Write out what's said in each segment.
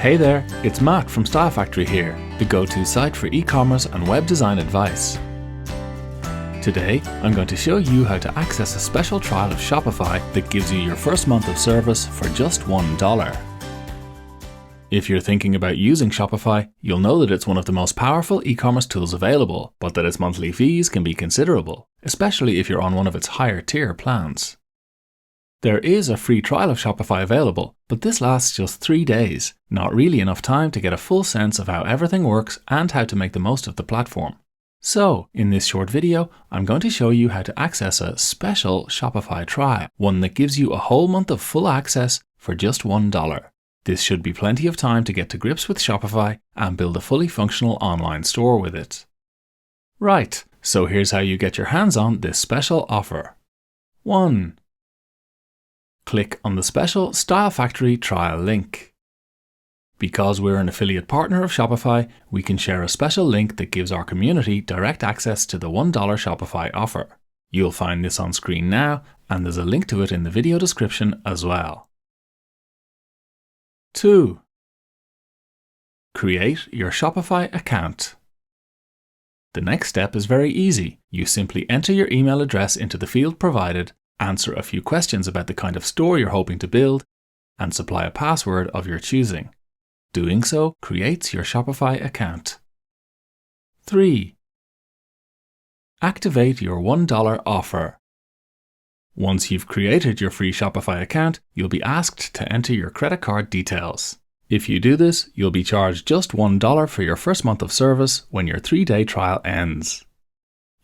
Hey there, it's Matt from Style Factory here, the go-to site for e-commerce and web design advice. Today, I'm going to show you how to access a special trial of Shopify that gives you your first month of service for just $1. If you're thinking about using Shopify, you'll know that it's one of the most powerful e-commerce tools available, but that its monthly fees can be considerable, especially if you're on one of its higher tier plans. There is a free trial of Shopify available, but this lasts just 3 days, not really enough time to get a full sense of how everything works and how to make the most of the platform. So, in this short video, I'm going to show you how to access a special Shopify trial, one that gives you a whole month of full access for just $1. This should be plenty of time to get to grips with Shopify and build a fully functional online store with it. Right, so here's how you get your hands on this special offer. 1. Click on the special Style Factory trial link. Because we're an affiliate partner of Shopify, we can share a special link that gives our community direct access to the $1 Shopify offer. You'll find this on screen now, and there's a link to it in the video description as well. 2. Create your Shopify account. The next step is very easy. You simply enter your email address into the field provided, answer a few questions about the kind of store you're hoping to build, and supply a password of your choosing. Doing so creates your Shopify account. 3. Activate your $1 offer. Once you've created your free Shopify account, you'll be asked to enter your credit card details. If you do this, you'll be charged just $1 for your first month of service when your 3-day trial ends.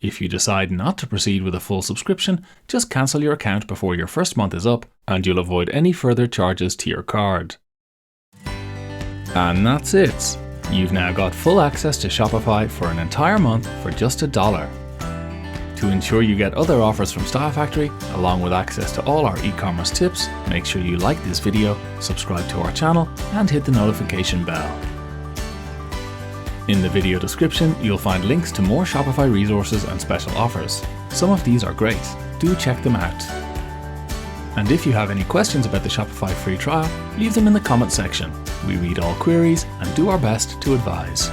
If you decide not to proceed with a full subscription, just cancel your account before your first month is up and you'll avoid any further charges to your card. And that's it. You've now got full access to Shopify for an entire month for just $1. To ensure you get other offers from Style Factory, along with access to all our e-commerce tips, make sure you like this video, subscribe to our channel, and hit the notification bell. In the video description, you'll find links to more Shopify resources and special offers. Some of these are great. Do check them out. And if you have any questions about the Shopify free trial, leave them in the comment section. We read all queries and do our best to advise.